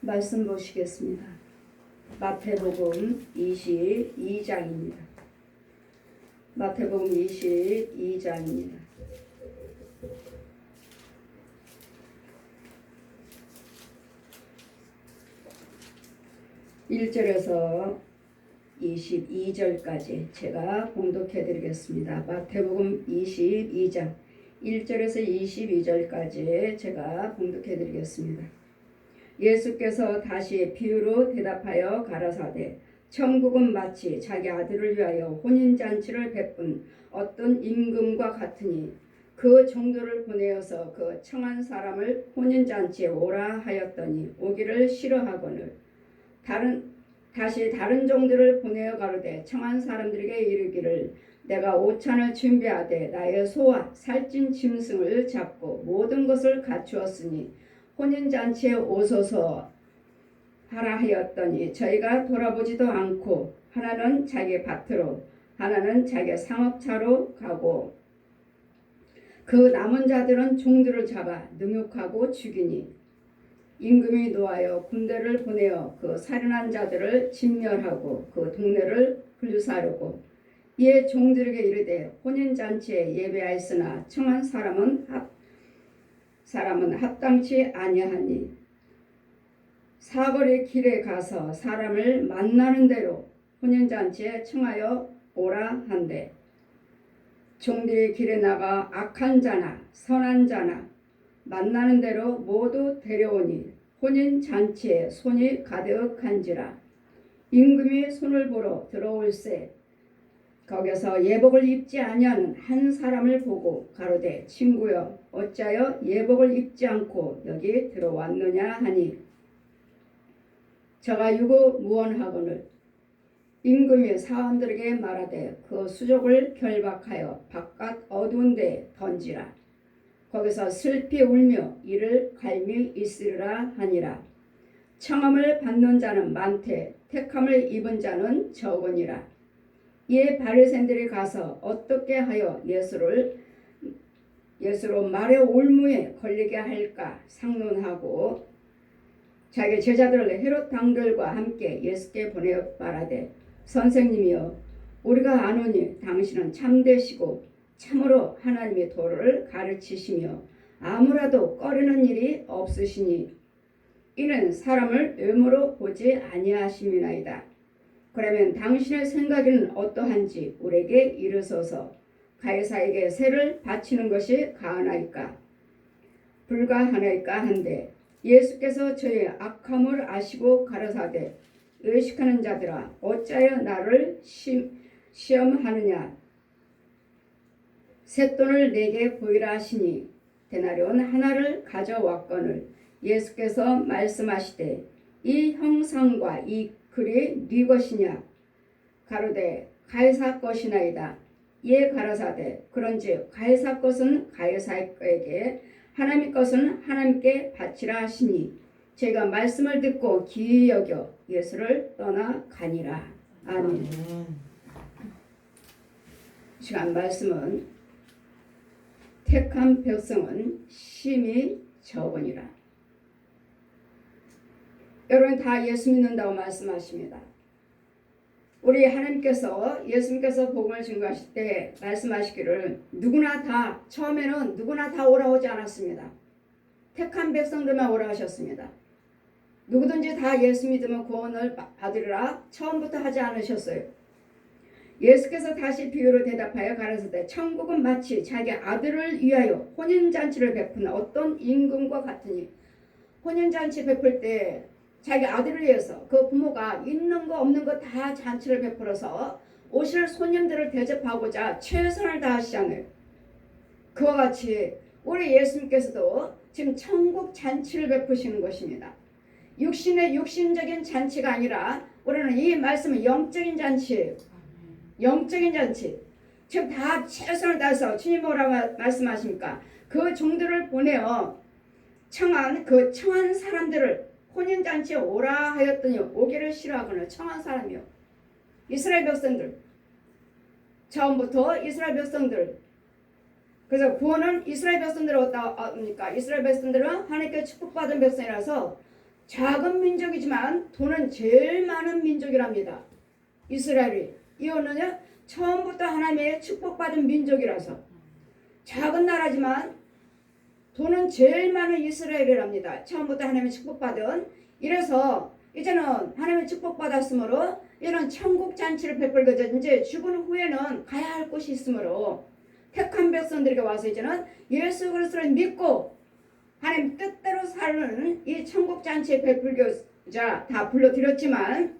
말씀 보시겠습니다. 마태복음 22장입니다. 마태복음 22장입니다. 1절에서 22절까지 제가 봉독해 드리겠습니다. 마태복음 22장 1절에서 22절까지 제가 봉독해 드리겠습니다. 예수께서 다시 비유로 대답하여 가라사대 천국은 마치 자기 아들을 위하여 혼인잔치를 베푼 어떤 임금과 같으니 그 종들을 보내어서 그 청한 사람을 혼인잔치에 오라 하였더니 오기를 싫어하거늘 다시 다른 종들을 보내어 가로되 청한 사람들에게 이르기를 내가 오찬을 준비하되 나의 소와 살찐 짐승을 잡고 모든 것을 갖추었으니 혼인잔치에 오소서 하라 하였더니 저희가 돌아보지도 않고 하나는 자기 밭으로 하나는 자기 상업차로 가고 그 남은 자들은 종들을 잡아 능욕하고 죽이니 임금이 노하여 군대를 보내어 그 살인한 자들을 진멸하고 그 동네를 불사르고 이에 종들에게 이르되 혼인잔치에 예배하였으나 청한 사람은 합당치 아니하니 사거리 길에 가서 사람을 만나는 대로 혼인잔치에 청하여 오라 한대 종들이 길에 나가 악한 자나 선한 자나 만나는 대로 모두 데려오니 혼인잔치에 손이 가득한지라 임금이 손을 보러 들어올세 거기서 예복을 입지 아니하는 한 사람을 보고 가로되 친구여 어찌하여 예복을 입지 않고 여기 들어왔느냐 하니 저가 유고무원하거늘 임금이 사원들에게 말하되 그 수족을 결박하여 바깥 어두운 데에 던지라 거기서 슬피 울며 이를 갈미 있으리라 하니라 청함을 받는 자는 많되 택함을 입은 자는 적으니라 이에 바리새인들이 가서 어떻게 하여 예수로 말의 올무에 걸리게 할까 상론하고 자기 제자들을 헤롯 당들과 함께 예수께 보내어 말하되 선생님이여 우리가 아노니 당신은 참되시고 참으로 하나님의 도를 가르치시며 아무라도 꺼리는 일이 없으시니 이는 사람을 외모로 보지 아니하심이나이다. 그러면 당신의 생각에는 어떠한지 우리에게 이르소서. 가이사에게 세를 바치는 것이 가하나이까 불가하나이까 한데 예수께서 저의 악함을 아시고 가라사대 의식하는 자들아 어찌하여 나를 시험하느냐 쇳돈을 내게 보이라 하시니 데나리온 하나를 가져왔거늘 예수께서 말씀하시되 이 형상과 이 글이 네 것이냐 가로되 가이사 것이나이다. 이에 가라사대 그런즉 가이사 것은 가이사에게 하나님 것은 하나님께 바치라 하시니 제가 말씀을 듣고 기이 여겨 예수를 떠나가니라. 아멘. 시간 말씀은 택한 백성은 심히 적으니라. 여러분 다 예수 믿는다고 말씀하십니다. 우리 하나님께서 예수님께서 복음을 증거하실 때 말씀하시기를 누구나 다 처음에는 누구나 다 오라 오지 않았습니다. 택한 백성들만 오라 하셨습니다. 누구든지 다 예수 믿으면 구원을 받으리라 처음부터 하지 않으셨어요. 예수께서 다시 비유로 대답하여 가라사대 천국은 마치 자기 아들을 위하여 혼인잔치를 베푼 어떤 임금과 같으니 혼인잔치 베풀 때 자기 아들을 위해서 그 부모가 있는 거 없는 거 다 잔치를 베풀어서 오실 손님들을 대접하고자 최선을 다하시잖아요. 그와 같이 우리 예수님께서도 지금 천국 잔치를 베푸시는 것입니다. 육신적인 잔치가 아니라 우리는 이 말씀은 영적인 잔치예요. 영적인 잔치. 지금 다 최선을 다해서 주님 뭐라고 말씀하십니까? 그 종들을 보내어 청한 사람들을 혼인잔치에 오라 하였더니 오기를 싫어하거나 청한 사람이요. 이스라엘 백성들. 처음부터 이스라엘 백성들. 그래서 구원은 이스라엘 백성들을 어디다 합니까? 이스라엘 백성들은 하나님께 축복받은 백성이라서 작은 민족이지만 돈은 제일 많은 민족이랍니다. 이스라엘이. 이거는요 처음부터 하나님의 축복받은 민족이라서 작은 나라지만 돈은 제일 많은 이스라엘이랍니다. 처음부터 하나님의 축복받은. 이래서 이제는 하나님의 축복받았으므로 이제는 천국 잔치를 베풀고자 이제 죽은 후에는 가야 할 곳이 있으므로 택한 백성들에게 와서 이제는 예수 그리스도를 믿고 하나님 뜻대로 사는 이 천국 잔치에 베풀고자 다 불러드렸지만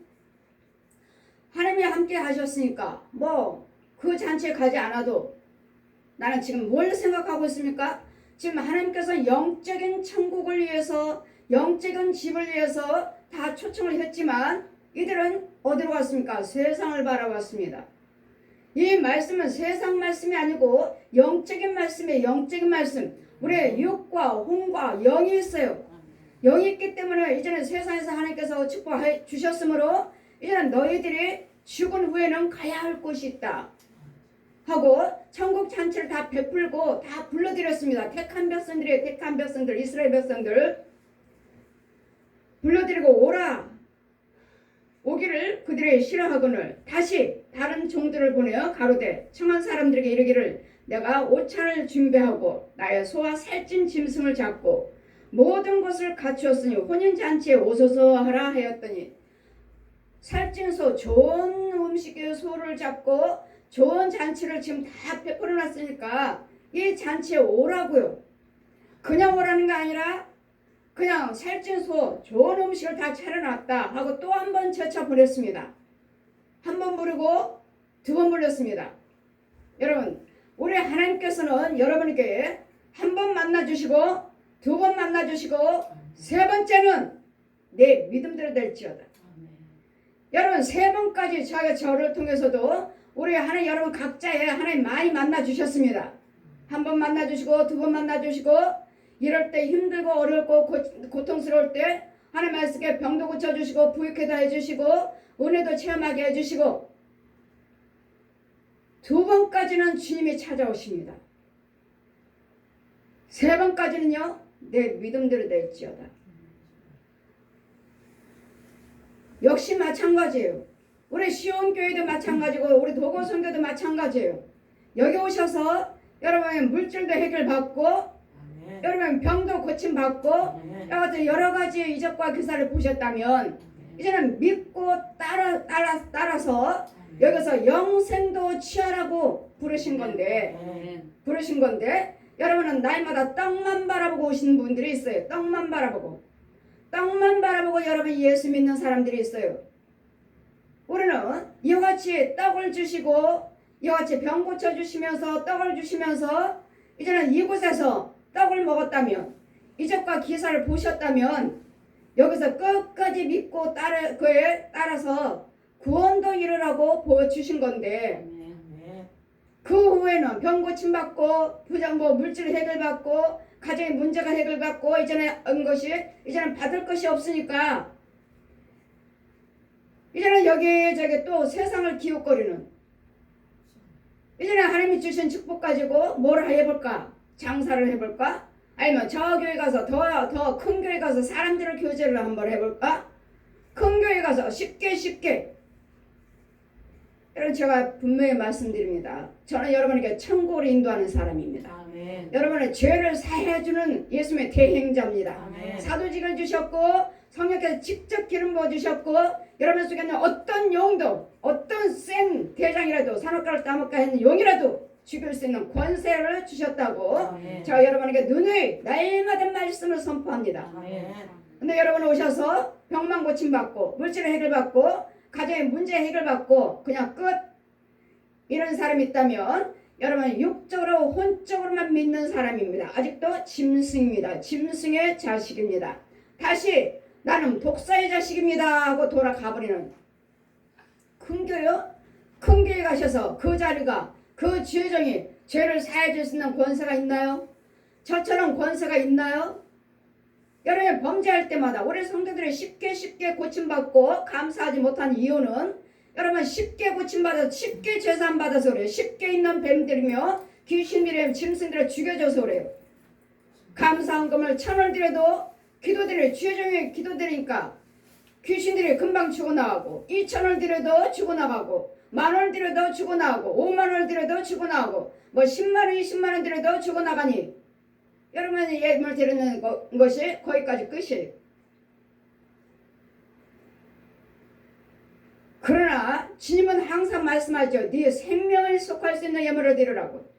하나님이 함께 하셨으니까 뭐 그 잔치에 가지 않아도 나는 지금 뭘 생각하고 있습니까? 지금 하나님께서 영적인 천국을 위해서 영적인 집을 위해서 다 초청을 했지만 이들은 어디로 갔습니까? 세상을 바라봤습니다. 이 말씀은 세상 말씀이 아니고 영적인 말씀이에요. 영적인 말씀. 우리의 육과 혼과 영이 있어요. 영이 있기 때문에 이제는 세상에서 하나님께서 축복해 주셨으므로 이제는 너희들이 죽은 후에는 가야 할 곳이 있다 하고 천국 잔치를 다 베풀고 다 불러드렸습니다. 택한 백성들이에요. 택한 백성들, 이스라엘 백성들 불러드리고 오라 오기를 그들의 싫어하거늘 다시 다른 종들을 보내어 가로되 청한 사람들에게 이르기를 내가 옷차를 준비하고 나의 소와 살찐 짐승을 잡고 모든 것을 갖추었으니 혼인잔치에 오소서 하라 하였더니 살찐 소 좋은 음식의 소를 잡고 좋은 잔치를 지금 다 베풀어 놨으니까 이 잔치에 오라고요. 그냥 오라는 게 아니라 그냥 살찐 소 좋은 음식을 다 차려놨다 하고 또 한 번 제차 보냈습니다. 한 번 부르고 두 번 불렀습니다. 여러분 우리 하나님께서는 여러분에게 한 번 만나주시고 두 번 만나주시고 세 번째는 내 믿음대로 될지어다. 여러분 세 번까지 저를 통해서도 우리 하나님 여러분 각자의 하나님 많이 만나주셨습니다. 한 번 만나주시고 두 번 만나주시고 이럴 때 힘들고 어렵고 고통스러울 때 하나님 말씀에 병도 고쳐주시고 부익하다 해주시고 은혜도 체험하게 해주시고 두 번까지는 주님이 찾아오십니다. 세 번까지는요 내 믿음대로 될지어다. 역시 마찬가지예요. 우리 시온교회도 마찬가지고 우리 도고선교도 마찬가지예요. 여기 오셔서 여러분의 물질도 해결받고 여러분 병도 고침받고 여러 가지 이적과 기사를 보셨다면 이제는 믿고 따라서 여기서 영생도 취하라고 부르신 건데 여러분은 날마다 떡만 바라보고 오시는 분들이 있어요. 떡만 바라보고 여러분 예수 믿는 사람들이 있어요. 우리는 이같이 떡을 주시고 이같이 병 고쳐주시면서 떡을 주시면서 이제는 이곳에서 떡을 먹었다면 이적과 기사를 보셨다면 여기서 끝까지 믿고 그에 따라서 구원도 이루라고 보여주신 건데 그 후에는 병 고침받고 부정고 물질 해결받고 가정의 문제가 해결받고 이제는 받을 것이 없으니까 이제는 여기저기 또 세상을 기웃거리는 이제는 하나님이 주신 축복 가지고 뭘 해볼까? 장사를 해볼까? 아니면 저 교회 가서 더 큰 교회 가서 사람들을 교제를 한번 해볼까? 큰 교회 가서 쉽게 여러분 제가 분명히 말씀드립니다. 저는 여러분에게 천국을 인도하는 사람입니다. 아멘. 여러분의 죄를 사해주는 예수님의 대행자입니다. 아멘. 사도직을 주셨고 성령께서 직접 기름 부어주셨고 여러분 속에 있는 어떤 용도 어떤 센 대장이라도 산업가를 따먹게 하는 용이라도 죽일 수 있는 권세를 주셨다고 제가 여러분에게 눈을 날마다 말씀을 선포합니다. 근데 여러분 오셔서 병만 고침받고 물질을 해결받고 가정의 문제 해결받고 그냥 끝 이런 사람이 있다면 여러분 육적으로 혼적으로만 믿는 사람입니다. 아직도 짐승입니다. 짐승의 자식입니다. 다시 나는 독사의 자식입니다 하고 돌아가버리는 큰 교회 가셔서 그 자리가 그 죄정이 죄를 사해줄 수 있는 권세가 있나요? 저처럼 권세가 있나요? 여러분 범죄할 때마다 우리 성도들이 쉽게 고침받고 감사하지 못한 이유는 여러분 쉽게 고침받아서 쉽게 죄산받아서 그래요. 쉽게 있는 뱀들이며 귀신들이며 짐승들을 죽여줘서 그래요. 감사헌금을 1,000원 드려도 기도드려 주여종의 기도드리니까 귀신들이 금방 죽어나가고 2,000원을 들여도 죽어나가고 10,000원을 들여도 죽어나가고 50,000원을 들여도 죽어나가고 뭐 10만원 20만원 들여도 죽어나가니 여러분이 예물 드리는 것이 거기까지 끝이에요. 그러나 주님은 항상 말씀하죠. 네 생명을 속할 수 있는 예물을 드리라고.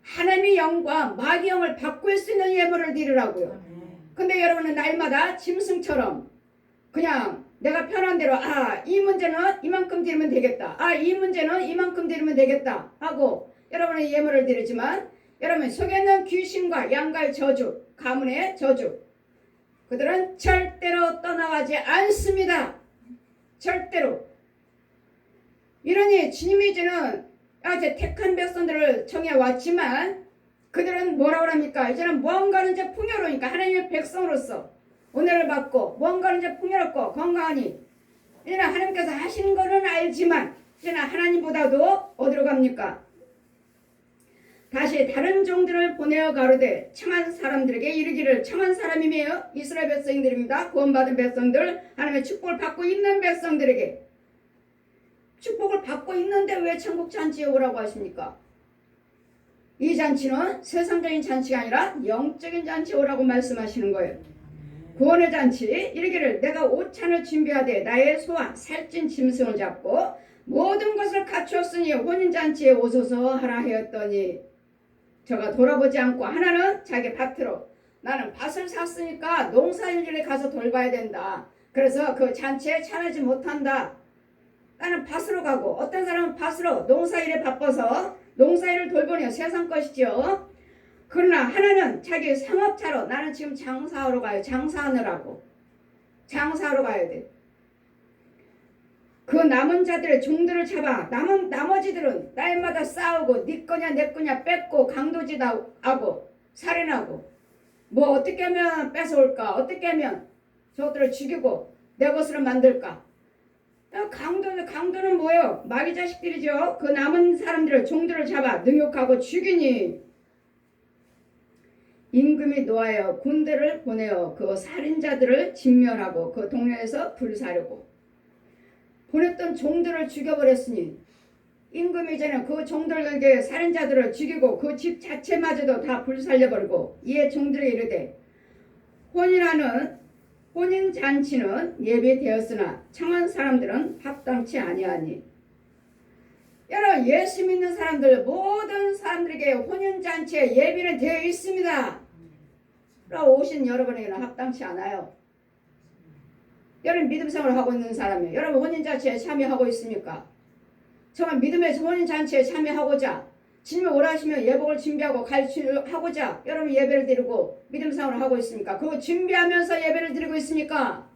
하나님의 영과 마귀 영을 바꿀 수 있는 예물을 드리라고요. 근데 여러분은 날마다 짐승처럼 그냥 내가 편한 대로 이 문제는 이만큼 드리면 되겠다. 이 문제는 이만큼 드리면 되겠다 하고 여러분은 예물을 드리지만 여러분 속에 있는 귀신과 양가의 저주, 가문의 저주 그들은 절대로 떠나가지 않습니다. 절대로. 이러니 주님이 이제는 이제 택한 백성들을 정해왔지만 그들은 뭐라고 합니까? 이제는 무언가는 이제 풍요로우니까 하나님의 백성으로서 은혜를 받고 무언가는 이제 풍요롭고 건강하니 이제는 하나님께서 하신 거는 알지만 이제는 하나님보다도 어디로 갑니까? 다시 다른 종들을 보내어 가로되 청한 사람들에게 이르기를 청한 사람이며 이스라엘 백성들입니다. 구원받은 백성들 하나님의 축복을 받고 있는 백성들에게 축복을 받고 있는데 왜 천국 잔치에 오라고 하십니까? 이 잔치는 세상적인 잔치가 아니라 영적인 잔치에 오라고 말씀하시는 거예요. 구원의 잔치 이르기를 내가 오찬을 준비하되 나의 소와 살찐 짐승을 잡고 모든 것을 갖추었으니 혼인잔치에 오소서 하라 하였더니 저가 돌아보지 않고 하나는 자기 밭으로 나는 밭을 샀으니까 농사일에 가서 돌봐야 된다. 그래서 그 잔치에 참여하지 못한다. 나는 밭으로 가고 어떤 사람은 밭으로 농사일에 바빠서 농사일을 돌보니 세상 것이죠. 그러나 하나는 자기 상업차로 나는 지금 장사하러 가요. 장사하느라고. 장사하러 가야 돼. 그 남은 자들의 종들을 잡아 나머지들은 날마다 싸우고 네 거냐 내 거냐 뺏고 강도짓하고 살인하고 뭐 어떻게 하면 뺏어올까 어떻게 하면 저들을 죽이고 내 것으로 만들까. 강도는 뭐예요? 마귀 자식들이죠. 그 남은 사람들을 종들을 잡아 능욕하고 죽이니 임금이 노하여 군대를 보내어 그 살인자들을 진멸하고 그 동네에서 불사르고 보냈던 종들을 죽여버렸으니 임금이 이제는 그 종들에게 살인자들을 죽이고 그 집 자체마저도 다 불살려버리고 이에 종들에게 이르되 혼인잔치는 예비되었으나 청한 사람들은 합당치 아니하니. 여러분 예수 믿는 사람들 모든 사람들에게 혼인잔치에 예비는 되어 있습니다. 오신 여러분에게는 합당치 않아요. 여러분 믿음 생활을 하고 있는 사람이에요. 여러분 혼인잔치에 참여하고 있습니까? 정말 믿음의 혼인잔치에 참여하고자 주님이 오라 하시면 예복을 준비하고 가르치고자 여러분 예배를 드리고 믿음 생활을 하고 있습니까? 그거 준비하면서 예배를 드리고 있습니까?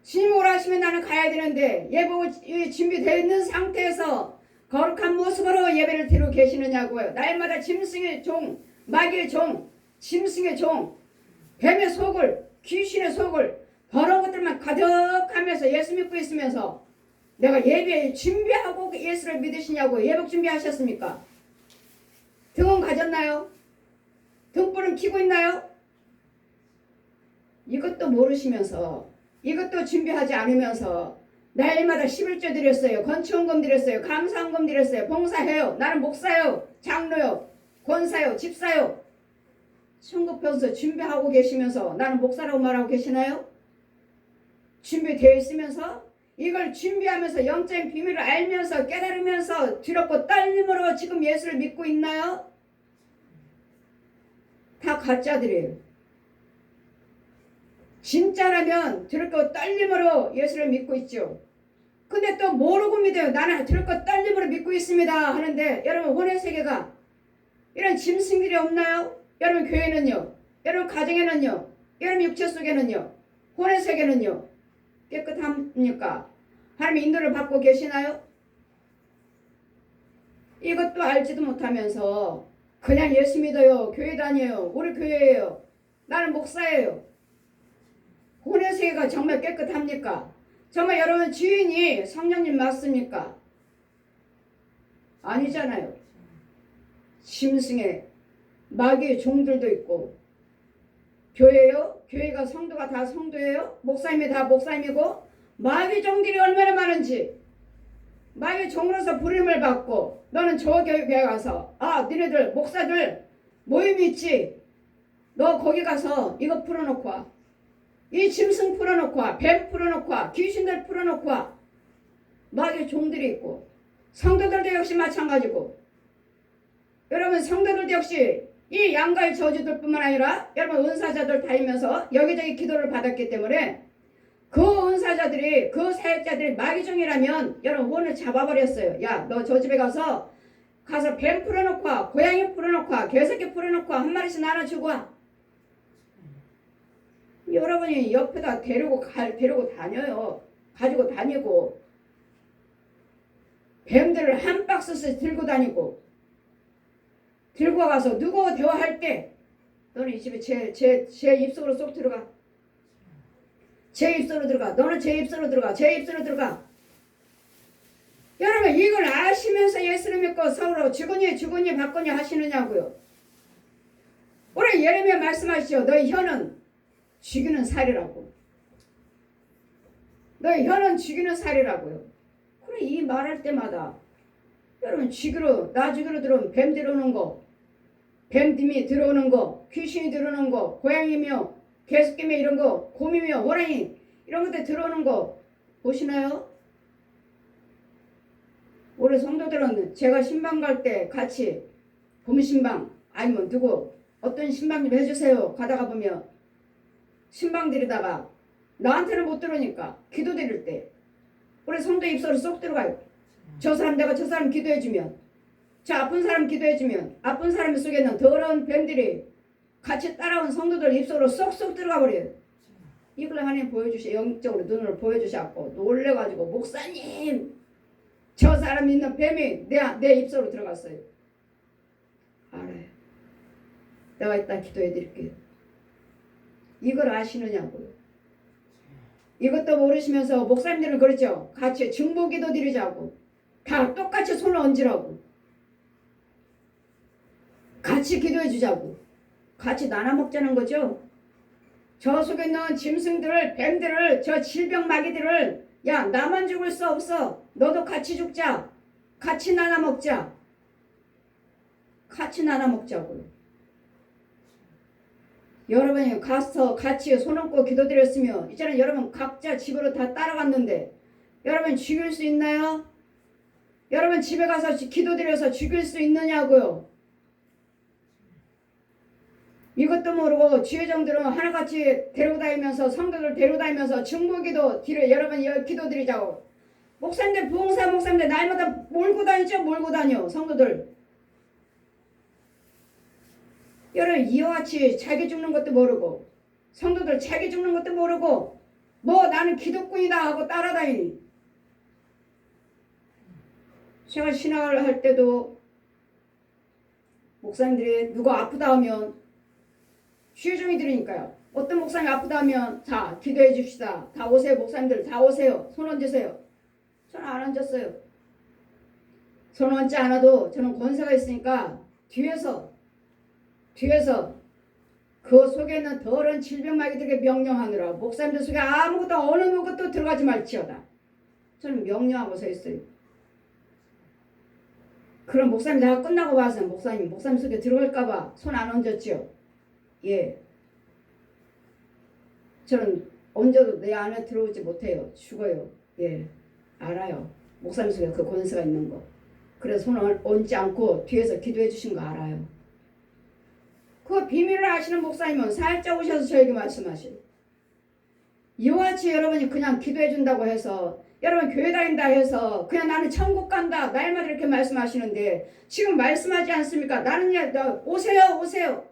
주님이 오라 하시면 나는 가야 되는데 예복이 준비되어 있는 상태에서 거룩한 모습으로 예배를 드리고 계시느냐고요. 날마다 짐승의 종, 마귀의 종, 짐승의 종, 뱀의 속을, 귀신의 속을 더러운 것들만 가득하면서 예수 믿고 있으면서 내가 예배 준비하고 예수를 믿으시냐고. 예복 준비하셨습니까? 등은 가졌나요? 등불은 켜고 있나요? 이것도 모르시면서 이것도 준비하지 않으면서 날마다 11조 드렸어요. 건축원금 드렸어요. 감사원금 드렸어요. 봉사해요. 나는 목사요. 장로요. 권사요. 집사요. 천국편서 준비하고 계시면서 나는 목사라고 말하고 계시나요? 준비되어 있으면서 이걸 준비하면서 영적인 비밀을 알면서 깨달으면서 두렵고 떨림으로 지금 예수를 믿고 있나요? 다 가짜들이에요. 진짜라면 두렵고 떨림으로 예수를 믿고 있죠. 근데 또 모르고 믿어요. 나는 두렵고 떨림으로 믿고 있습니다 하는데 여러분 혼의 세계가 이런 짐승들이 없나요? 여러분 교회는요? 여러분 가정에는요? 여러분 육체 속에는요? 혼의 세계는요? 깨끗합니까? 하나님의 인도를 받고 계시나요? 이것도 알지도 못하면서 그냥 예수 믿어요. 교회 다녀요. 우리 교회예요. 나는 목사예요. 혼의 세계가 정말 깨끗합니까? 정말 여러분 주인이 성령님 맞습니까? 아니잖아요. 짐승의 마귀의 종들도 있고 교회요? 교회가 성도가 다 성도예요? 목사님이 다 목사님이고 마귀 종들이 얼마나 많은지 마귀 종으로서 부름을 받고 너는 저 교회에 가서 너네들 목사들 모임 있지? 너 거기 가서 이거 풀어놓고 와. 이 짐승 풀어놓고 와. 뱀 풀어놓고 와. 귀신들 풀어놓고 와. 마귀 종들이 있고 성도들도 역시 마찬가지고 여러분 성도들도 역시 이 양가의 저주들 뿐만 아니라 여러분 은사자들 다니면서 여기저기 기도를 받았기 때문에 그 은사자들이 그 사역자들이 마귀종이라면 여러분 혼을 잡아버렸어요. 야, 너 저 집에 가서 뱀 풀어놓고 와. 고양이 풀어놓고 와. 개새끼 풀어놓고 와. 한 마리씩 나눠주고 와. 여러분이 옆에다 데리고 다녀요. 가지고 다니고 뱀들을 한 박스씩 들고 다니고 들고 가서 누구 대화할 때 너는 이 집에 제 입속으로 쏙 들어가. 제 입속으로 들어가. 너는 제 입속으로 들어가. 제 입속으로 들어가. 여러분 이걸 아시면서 예수를 믿고 서로 주거니 받거니 하시느냐고요. 오늘 예레미야 말씀하시죠. 너희 혀는 죽이는 살이라고. 너희 혀는 죽이는 살이라고요. 그래 이 말할 때마다 여러분 나 죽이러 들어오면 뱀 들어오는 거, 뱀님이 들어오는 거, 귀신이 들어오는 거, 고양이며 개새끼며 이런 거, 곰이며 호랑이 이런 것들 들어오는 거 보시나요? 우리 성도들은 제가 신방 갈 때 같이 봄신방 아니면 누구 어떤 신방 좀 해주세요 가다가 보면 신방 드리다가 나한테는 못 들으니까 기도 드릴 때 우리 성도 입술에 쏙 들어가요. 내가 저 사람 기도해주면 저 아픈 사람 기도해주면 아픈 사람 속에 있는 더러운 뱀들이 같이 따라온 성도들 입속으로 쏙쏙 들어가 버려요. 이걸 하나님 영적으로 눈으로 보여주셔갖고 놀래가지고 목사님 저 사람 있는 뱀이 내 입속으로 들어갔어요. 알아요. 내가 이따 기도해 드릴게요. 이걸 아시느냐고요. 이것도 모르시면서 목사님들은 그렇죠. 같이 중보기도 드리자고 다 똑같이 손을 얹으라고 같이 기도해 주자고 같이 나눠 먹자는 거죠. 저 속에 있는 짐승들을 뱀들을 저 질병 마귀들을 야 나만 죽을 수 없어. 너도 같이 죽자. 같이 나눠 먹자. 같이 나눠 먹자고요. 여러분이 가서 같이 손 얹고 기도드렸으면 이제는 여러분 각자 집으로 다 따라갔는데 여러분 죽일 수 있나요? 여러분 집에 가서 기도드려서 죽일 수 있느냐고요. 이것도 모르고 지회장들은 하나같이 데리고 다니면서 성도들 데리고 다니면서 중보기도 여러분 기도드리자고 목사님들 부흥사 목사님들 날마다 몰고 다니죠. 몰고 다녀 성도들. 여러분 이와 같이 자기 죽는 것도 모르고 성도들 자기 죽는 것도 모르고 뭐 나는 기독군이다 하고 따라다니니. 제가 신학을 할 때도 목사님들이 누가 아프다 하면 취해종이 들으니까요. 어떤 목사님 아프다 하면 자 기도해 줍시다. 다 오세요. 목사님들 다 오세요. 손 얹으세요. 저는 안 얹었어요. 손 얹지 않아도 저는 권세가 있으니까 뒤에서 그 속에 있는 더러운 질병마귀들에게 명령하느라 목사님들 속에 아무것도 어느 것도 들어가지 말지어다. 저는 명령하고 서 있어요. 그럼 목사님 다 끝나고 와서 목사님 속에 들어갈까봐 손 안 얹었죠. 예. 저는 얹어도 내 안에 들어오지 못해요. 죽어요. 예. 알아요. 목사님 속에 그 권세가 있는 거. 그래서 손을 얹지 않고 뒤에서 기도해 주신 거 알아요. 그 비밀을 아시는 목사님은 살짝 오셔서 저에게 말씀하세요. 이와 같이 여러분이 그냥 기도해 준다고 해서 여러분 교회 다닌다 해서 그냥 나는 천국 간다 날마다 이렇게 말씀하시는데 지금 말씀하지 않습니까? 나는 오세요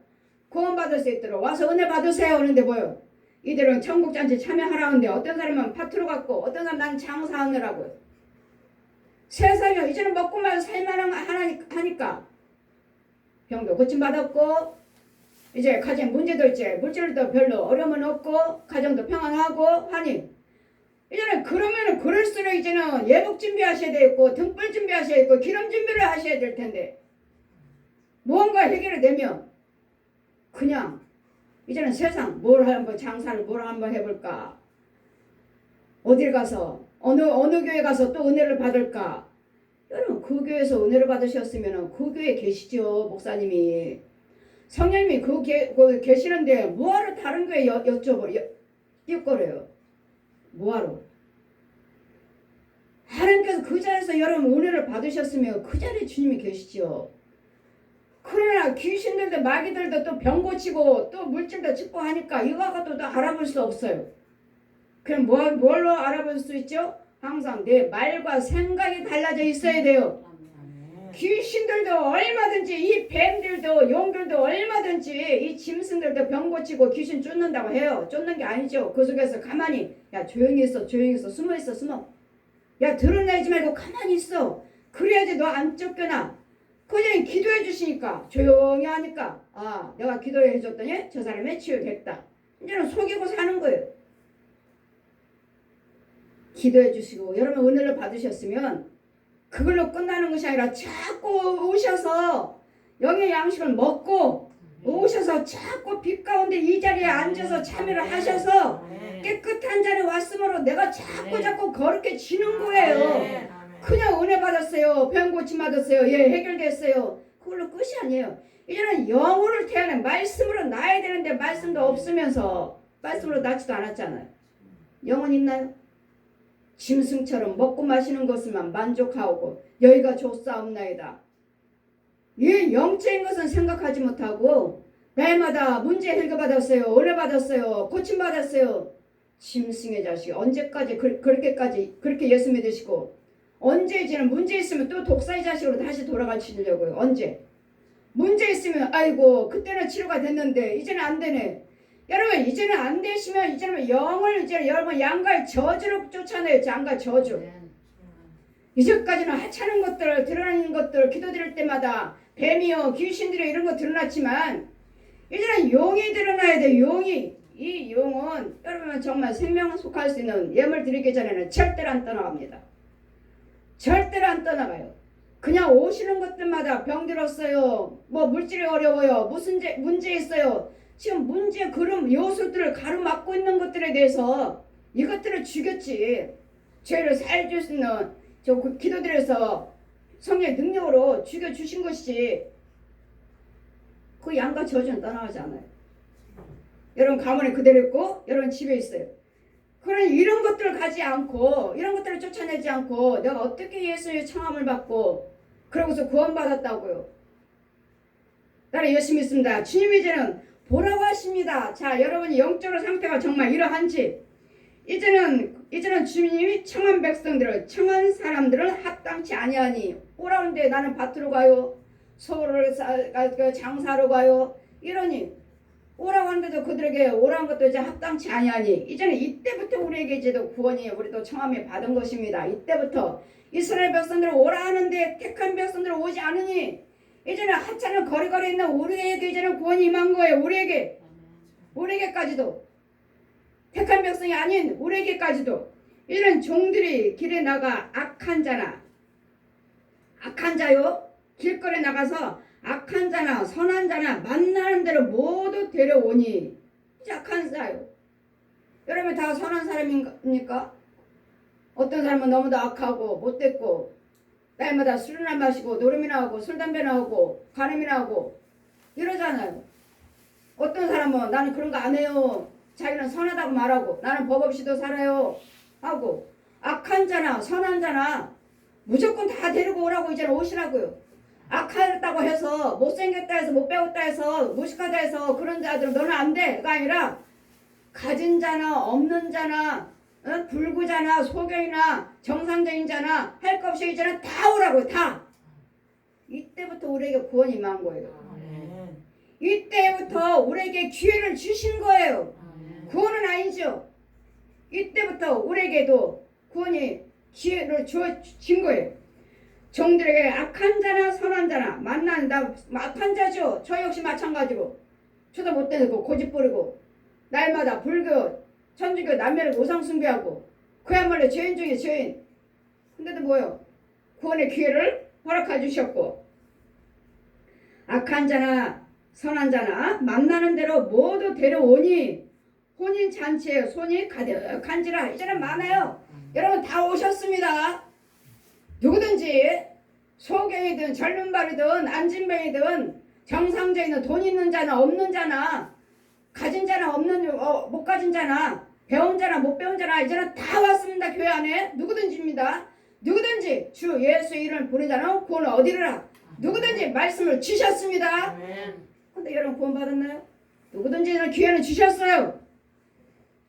구원 받을 수 있도록 와서 은혜 받으세요 하는데 뭐요? 이들은 천국 잔치 참여하라는데 어떤 사람은 파트로 갖고 어떤 사람은 나는 장사하느라고요. 세상에 이제는 먹고 말고 살만 하니까 병도 고침받았고 이제 가정 문제도 있지 물질도 별로 어려움은 없고 가정도 평안하고 하니 이제는 그러면은 그럴수록 이제는 예복 준비하셔야 되고 등불 준비하셔야 되고 기름 준비를 하셔야 될 텐데 무언가 해결이 되면 그냥 이제는 세상 뭘 한번 장사를 뭘 한번 해볼까? 어딜 가서 어느 교회 가서 또 은혜를 받을까? 여러분 그 교회에서 은혜를 받으셨으면 그 교회에 계시죠. 목사님이 성령님이 그 계시는데 뭐하러 다른 교회 띄거려요. 뭐하러? 하나님께서 그 자리에서 여러분 은혜를 받으셨으면 그 자리에 주님이 계시죠. 그러나 귀신들도 마귀들도 또 병 고치고 또 물질도 축복하니까 이거가 또 알아볼 수 없어요. 그럼 뭘로 알아볼 수 있죠? 항상 내 말과 생각이 달라져 있어야 돼요. 귀신들도 얼마든지 이 뱀들도 용들도 얼마든지 이 짐승들도 병 고치고 귀신 쫓는다고 해요. 쫓는 게 아니죠. 그 속에서 가만히 야 조용히 있어 숨어 있어 숨어. 야 드러내지 말고 가만히 있어. 그래야지 너 안 쫓겨나. 그냥 기도해 주시니까 조용히 하니까 아 내가 기도해 줬더니 저 사람이 치유됐다. 이제는 속이고 사는 거예요. 기도해 주시고 여러분 은혜를 받으셨으면 그걸로 끝나는 것이 아니라 자꾸 오셔서 영의 양식을 먹고 오셔서 자꾸 빛 가운데 이 자리에 앉아서 참여를 하셔서 깨끗한 자리에 왔으므로 내가 자꾸 거룩해지는 거예요. 그냥 은혜 받았어요. 병 고침 받았어요. 예, 해결됐어요. 그걸로 끝이 아니에요. 이제는 영혼을 태어난 말씀으로 나야 되는데 말씀도 없으면서 말씀으로 낳지도 않았잖아요. 영혼 있나요? 짐승처럼 먹고 마시는 것을만 만족하고 여기가 좋사옵나이다. 이 영적인 것은 생각하지 못하고 날마다 문제 해결받았어요. 은혜 받았어요. 고침 받았어요. 짐승의 자식 언제까지 그렇게 예수 믿으시고 언제 이제는 문제 있으면 또 독사의 자식으로 다시 돌아가시려고요. 언제? 문제 있으면 아이고 그때는 치료가 됐는데 이제는 안 되네. 여러분 이제는 안 되시면 이제는 영을 이제 여러분 양갈 저주로 쫓아내요. 양갈 저주. 이제까지는 하찮은 것들 드러나는 것들 기도드릴 때마다 뱀이요 귀신들이 이런 거 드러났지만 이제는 용이 드러나야 돼. 용이. 이 용은 여러분 정말 생명 속할 수 있는 예물 드리기 전에는 절대로 안 떠나갑니다. 절대로 안 떠나가요. 그냥 오시는 것들마다 병 들었어요. 뭐 물질이 어려워요. 무슨 문제 있어요. 지금 문제 그런 요소들을 가로막고 있는 것들에 대해서 이것들을 죽였지. 죄를 살줄 수 있는 저 기도들에서 성령의 능력으로 죽여주신 것이지. 그 양과 저주는 떠나가지 않아요. 여러분 가문에 그대로 있고 여러분 집에 있어요. 그런 이런 것들을 가지 않고 이런 것들을 쫓아내지 않고 내가 어떻게 예수의 청함을 받고 그러고서 구원받았다고요. 나는 예수 믿습니다. 주님이 이제는 보라고 하십니다. 자 여러분이 영적으로 상태가 정말 이러한지 이제는 주님이 청한 백성들을 청한 사람들은 합당치 아니하니 오라는데 나는 밭으로 가요. 소를 장사로 가요. 이러니 오라고 하는데도 그들에게 오라는 것도 이제 합당치 아니하니 이제는 이때부터 우리에게 이제도 구원이 우리도 청함을 받은 것입니다. 이때부터 이스라엘 백성들을 오라 하는데 택한 백성들을 오지 않으니 이제는 하찮은 거리거리에 있는 우리에게 이제는 구원이 임한 거예요. 우리에게까지도 택한 백성이 아닌 우리에게까지도 이런 종들이 길에 나가 악한 자요 길거리에 나가서 악한 자나 선한 자나 만나는 대로 모두 데려오니 악한 자요. 여러분 다 선한 사람입니까? 어떤 사람은 너무도 악하고 못됐고 날마다 술이나 마시고 노름이나 하고 술 담배나 하고 간음이나 하고 이러잖아요. 어떤 사람은 나는 그런 거 안 해요. 자기는 선하다고 말하고 나는 법 없이도 살아요 하고 악한 자나 선한 자나 무조건 다 데리고 오라고 이제 오시라고요. 악하다고 해서 못생겼다 해서 못 배웠다 해서 무식하다 해서 그런 자들은 너는 안 돼가 아니라 가진 자나 없는 자나 불구자나 소경이나 정상적인 자나 할 것 없이 이제는 다 오라고 다. 이때부터 우리에게 구원이 임한 거예요. 이때부터 우리에게 기회를 주신 거예요. 구원은 아니죠. 이때부터 우리에게도 구원이 기회를 주신 거예요. 종들에게 악한 자나 선한 자나 만난다. 악한 자죠. 저 역시 마찬가지고 저도 못되고 고집 부리고 날마다 불교 천주교 남매를 우상 숭배하고 그야말로 죄인 중에 죄인. 근데도 뭐요? 구원의 기회를 허락해 주셨고 악한 자나 선한 자나 만나는 대로 모두 데려오니 혼인 잔치에 손이 가득한지라. 이제는 많아요. 여러분 다 오셨습니다. 누구든지 소경이든 젊은 발이든 안진뱅이든 정상적인 돈 있는 자나 없는 자나 가진 자나 못 가진 자나 배운 자나 못 배운 자나 이제는 다 왔습니다. 교회 안에 누구든지입니다. 누구든지 주 예수 이름을 부르는 자는 구원 얻으리라. 누구든지 말씀을 주셨습니다. 근데 여러분 구원 받았나요? 누구든지 기회는 주셨어요.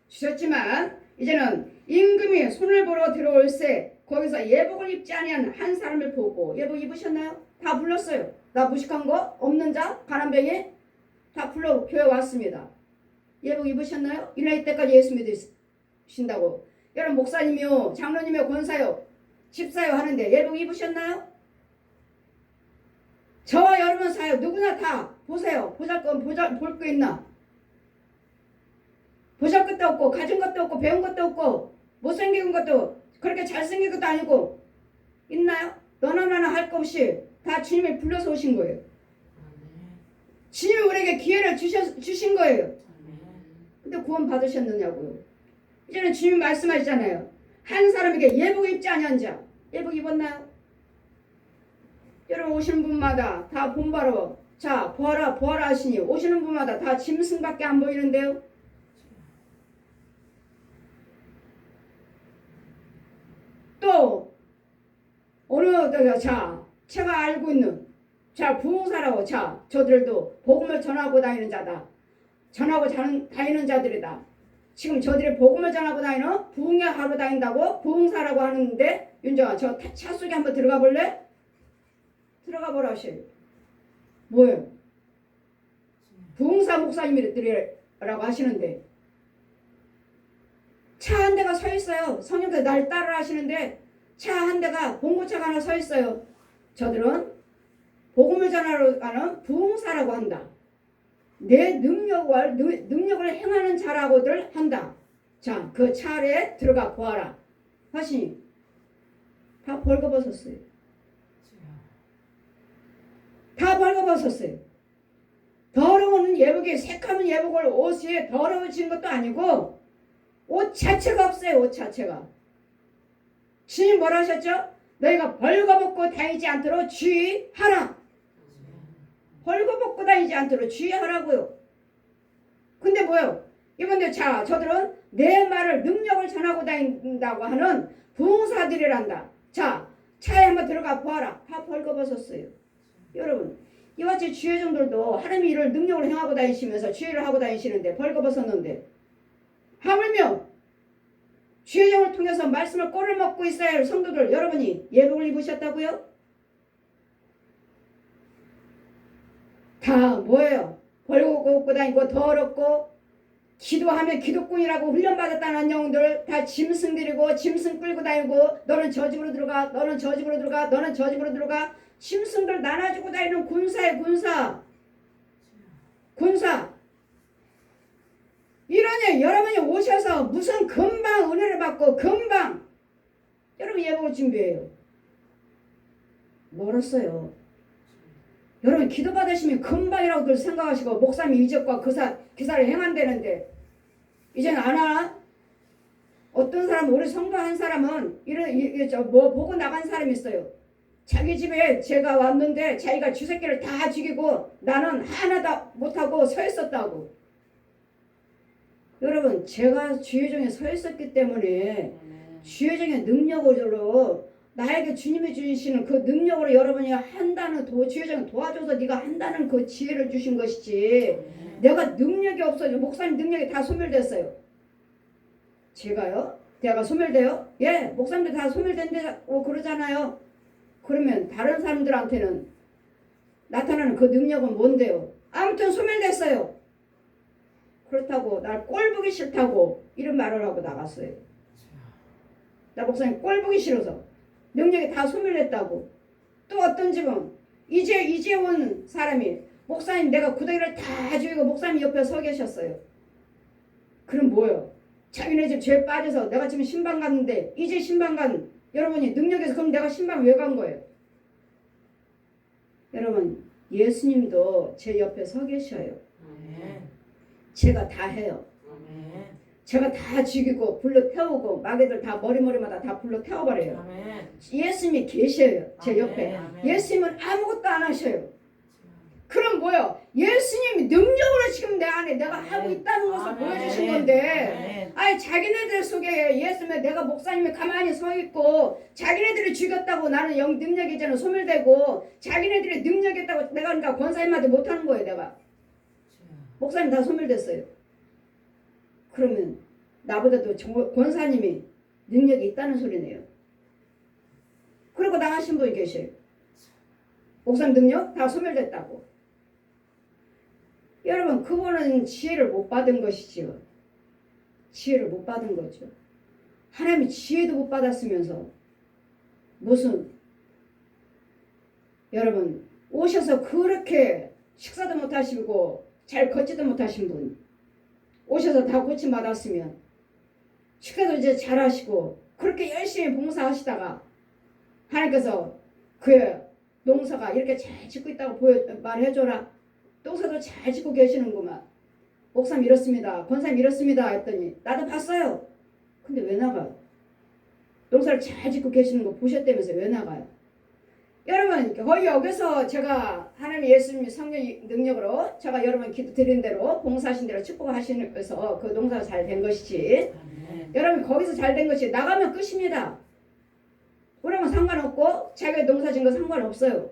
주셨지만 이제는 임금이 손을 보러 들어올세 거기서 예복을 입지 아니한 한 사람을 보고 예복 입으셨나요? 다 불렀어요. 나 무식한 거 없는 자 가난뱅이 다 불러 교회 왔습니다. 예복 입으셨나요? 이 나이 때까지 예수 믿으신다고 여러분 목사님이요 장로님이요 권사요 집사요 하는데 예복 입으셨나요? 저와 여러분 사요 누구나 다 보세요. 볼 거 있나? 보잘 것도 없고 가진 것도 없고 배운 것도 없고 못생긴 것도 그렇게 잘생긴 것도 아니고 있나요? 너나 나나 할 거 없이 다 주님이 불러서 오신 거예요. 주님이 우리에게 기회를 주신 거예요. 근데 구원 받으셨느냐고요. 이제는 주님 말씀하시잖아요. 한 사람에게 예복 입지 아니한 자 예복 입었나요? 여러분 오시는 분마다 다 본바로 자 보아라 하시니 오시는 분마다 다 짐승밖에 안 보이는데요. 또 어느 제가 알고 있는 부흥사라고 저들도 복음을 전하고 다니는 자다. 다니는 자들이다. 지금 저들이 복음을 전하고 다니는 부흥회 하러 다닌다고 부흥사라고 하는데 윤정아 저 차 속에 한번 들어가 볼래? 들어가 보라 하셔요. 뭐예요? 부흥사 목사님이라고 하시는데 차 한 대가 서 있어요. 성령께서 날 따르라 하시는데 차 한 대가 봉고차가 하나 서 있어요. 저들은 복음을 전하러 가는 부흥사라고 한다. 내 능력을 행하는 자라고들 한다. 자, 그 차 아래에 들어가 보아라 하시니 다 벌거벗었어요. 다 벌거벗었어요. 더러운 예복이 새까만 예복을 옷이 더러워진 것도 아니고 옷 자체가 없어요. 옷 자체가. 주님 뭐라 하셨죠? 너희가 벌거벗고 다니지 않도록 주의하라. 벌거벗고 다니지 않도록 주의하라고요. 근데 뭐요? 이번에 저들은 내 말을 능력을 전하고 다닌다고 하는 부흥사들이란다. 자, 차에 한번 들어가 보아라. 다 벌거벗었어요. 여러분 이와 같이 주의종들도 하나님의 일을 능력을 행하고 다니시면서 주의를 하고 다니시는데 벌거벗었는데 하물며 주의종을 통해서 말씀을 꼴을 먹고 있어야 할 성도들 여러분이 예복을 입으셨다고요? 다 뭐예요? 벌거벗고 다니고 더럽고 기도하면 기도꾼이라고 훈련받았다는 영웅들 다 짐승들이고 짐승 끌고 다니고 너는 저 집으로 들어가 너는 저 집으로 들어가 너는 저 집으로 들어가 짐승들 나눠주고 다니는 군사에 군사 이러니 여러분이 오셔서 무슨 금방 은혜를 받고 금방 여러분 예복을 준비해요. 멀었어요. 여러분 기도 받으시면 금방이라고들 생각하시고 목사님 이적과 기사를 행한다는데 이제는 안 하나? 어떤 사람 우리 성도 한 사람은 보고 나간 사람이 있어요. 자기 집에 제가 왔는데 자기가 쥐새끼를 다 죽이고 나는 하나도 못하고 서 있었다고. 여러분 제가 주의종에 서 있었기 때문에 주의종의 능력으로 나에게 주님이 주시는 그 능력으로 여러분이 한다는 주의종을 도와줘서 네가 한다는 그 지혜를 주신 것이지 내가 능력이 없어져. 목사님 능력이 다 소멸됐어요. 제가요? 내가 소멸돼요? 예, 목사님들 다 소멸된다고 그러잖아요. 그러면 다른 사람들한테는 나타나는 그 능력은 뭔데요? 아무튼 소멸됐어요. 그렇다고 날 꼴보기 싫다고 이런 말을 하고 나갔어요. 나 목사님 꼴보기 싫어서 능력이 다 소멸됐다고. 또 어떤 집은 이제 온 사람이 목사님 내가 구덩이를 다 죽이고 목사님 옆에 서 계셨어요. 그럼 뭐요? 자기네 집 죄 빠져서 내가 지금 신방 갔는데 이제 신방 간 여러분이 능력에서 그럼 내가 신방 왜 간 거예요? 여러분 예수님도 제 옆에 서 계셔요. 아멘. 제가 다 해요. 아멘. 제가 다 죽이고 불로 태우고 마귀들 다 머리마다 다 불로 태워버려요. 아멘. 예수님이 계셔요. 제 옆에. 아멘. 예수님은 아무것도 안 하셔요. 그럼 뭐요? 예수님이 능력으로 지금 내 안에 내가 하고 있다는 것을 아멘. 보여주신 건데 아멘. 아니 자기네들 속에 예수님의 내가 목사님이 가만히 서 있고 자기네들이 죽였다고 나는 영 능력이 이제는 소멸되고 자기네들이 능력이 있다고 내가 그러니까 권사님한테 못하는 거예요. 내가 목사님 다 소멸됐어요. 그러면 나보다도 권사님이 능력이 있다는 소리네요. 그리고 나가신 분이 계셔요. 목사님 능력 다 소멸됐다고. 여러분 그분은 지혜를 못 받은 것이지요. 지혜를 못 받은 거죠. 하나님이 지혜도 못 받았으면서 무슨 여러분 오셔서 그렇게 식사도 못 하시고 잘 걷지도 못하신 분 오셔서 다 고침 받았으면 식사도 이제 잘 하시고 그렇게 열심히 봉사하시다가 하나님께서 그 농사가 이렇게 잘 짓고 있다고 말해줘라. 농사도 잘 짓고 계시는구만. 목사님 이렇습니다. 권사님 이렇습니다. 했더니 나도 봤어요. 근데 왜 나가요? 농사를 잘 짓고 계시는 거 보셨다면서 왜 나가요? 여러분 거의 여기서 제가 하나님 예수님 성령 능력으로 제가 여러분 기도 드린 대로 봉사하신 대로 축복하시면서 그 농사가 잘 된 것이지. 여러분 거기서 잘 된 것이 나가면 끝입니다. 그러면 상관없고 자기가 농사 지은 거 상관없어요.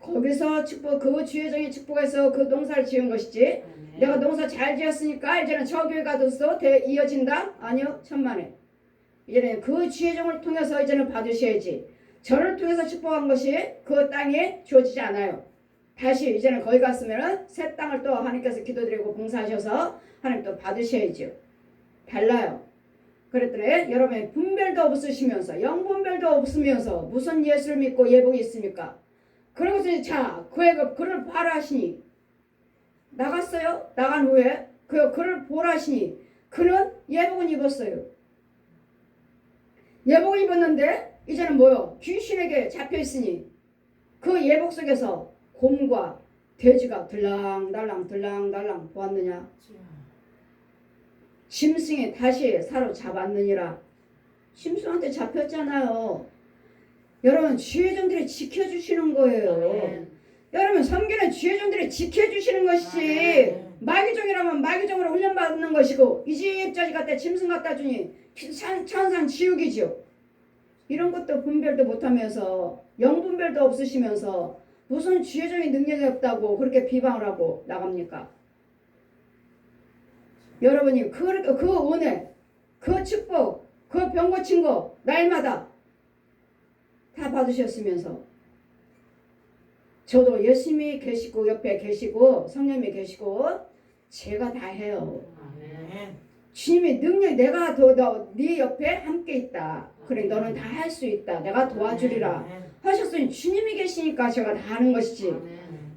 거기서 축복 그 주여정의 축복에서 그 농사를 지은 것이지. 내가 농사 잘 지었으니까 이제는 저 교회 가서도 이어진다? 아니요. 천만에. 이제는 그 주여정을 통해서 이제는 받으셔야지. 저를 통해서 축복한 것이 그 땅에 주어지지 않아요. 다시 이제는 거기 갔으면은 새 땅을 또 하나님께서 기도드리고 봉사하셔서 하나님 또 받으셔야죠. 달라요. 그랬더니 여러분의 분별도 없으시면서 영분별도 없으면서 무슨 예수를 믿고 예복이 있습니까? 그러고서 자 그를 보라 하시니 나갔어요. 나간 후에 그를 보라 하시니 그는 예복은 입었어요. 예복을 입었는데 이제는 뭐요? 귀신에게 잡혀있으니 그 예복 속에서 곰과 돼지가 들랑달랑 보았느냐? 짐승이 다시 사로잡았느니라. 짐승한테 잡혔잖아요. 여러분 주의종들이 지켜주시는 거예요. 아멘. 여러분 섬기는 주의종들이 지켜주시는 것이지 마귀종이라면 마귀종으로 훈련받는 것이고 이 집 저집 갖다 짐승 갖다 주니 천상 지옥이죠. 이런 것도 분별도 못하면서 영분별도 없으시면서 무슨 주의종의 능력이 없다고 그렇게 비방을 하고 나갑니까? 여러분이 그 은혜, 그 축복, 그 병 고친 거 날마다 다 받으셨으면서 저도 예수님이 계시고 옆에 계시고 성령님이 계시고 제가 다 해요. 주님의 능력이 내가 네 옆에 함께 있다. 그래 너는 다 할 수 있다. 내가 도와주리라 하셨으니 주님이 계시니까 제가 다 하는 것이지.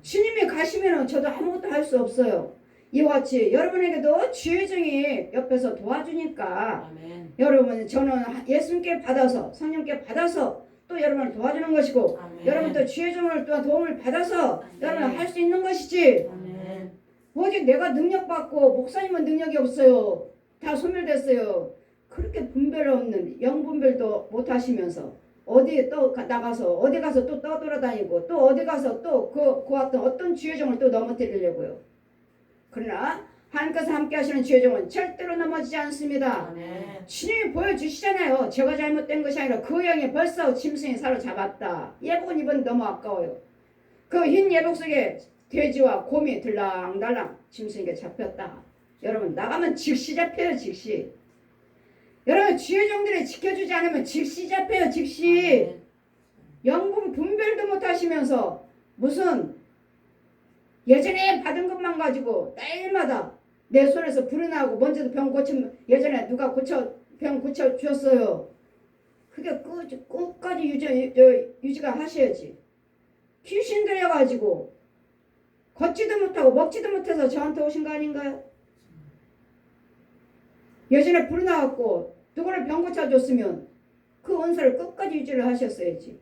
주님이 가시면 저도 아무것도 할 수 없어요. 이와 같이 여러분에게도 주의종이 옆에서 도와주니까 여러분 저는 예수님께 받아서 성령께 받아서 또 여러분을 도와주는 것이고 여러분 또 주의종을 또 도움을 받아서 여러분 할 수 있는 것이지. 오직 내가 능력받고 목사님은 능력이 없어요. 다 소멸됐어요. 그렇게 분별 없는 영분별도 못 하시면서 어디 또 나가서 어디 가서 또 떠돌아다니고 또 어디 가서 또 그 어떤 주의종을 또 넘어뜨리려고요. 그러나 하나님께서 함께 하시는 주의종은 절대로 넘어지지 않습니다. 주님이 보여주시잖아요. 제가 잘못된 것이 아니라 그 영이 벌써 짐승이 사로잡았다. 예복은 입은 너무 아까워요. 그 흰 예복 속에 돼지와 곰이 들랑달랑 짐승에게 잡혔다. 여러분 나가면 즉시 잡혀요. 즉시. 여러분 주의종들이 지켜주지 않으면 즉시 잡혀요. 즉시. 영분 분별도 못하시면서 무슨 예전에 받은 것만 가지고 날마다 내 손에서 불이 나고 먼저도 병 고치면 예전에 누가 병 고쳐 주었어요. 그게 끝까지 유지가 하셔야지. 귀신 들려가지고 걷지도 못하고 먹지도 못해서 저한테 오신 거 아닌가요? 예전에 불이 나왔고 누구를 병 고쳐줬으면 그 은사를 끝까지 유지를 하셨어야지.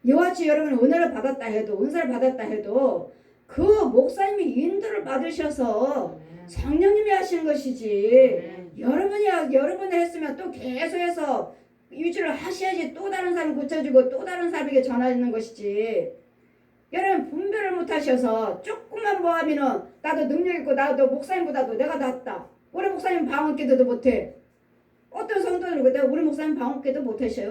이와 같이 여러분 은혜를 받았다 해도 은사를 받았다 해도 그 목사님이 인도를 받으셔서 성령님이 하시는 것이지 여러분이 했으면 또 계속해서 유지를 하셔야지 또 다른 사람 고쳐주고 또 다른 사람에게 전하는 것이지 여러분 분별을 못 하셔서 조금만 뭐 하면은 나도 능력 있고 나도 목사님보다도 내가 낫다 우리 목사님 방언 기도도 못해 어떤 성도들은 우리 목사님 방언 기도 못하셔요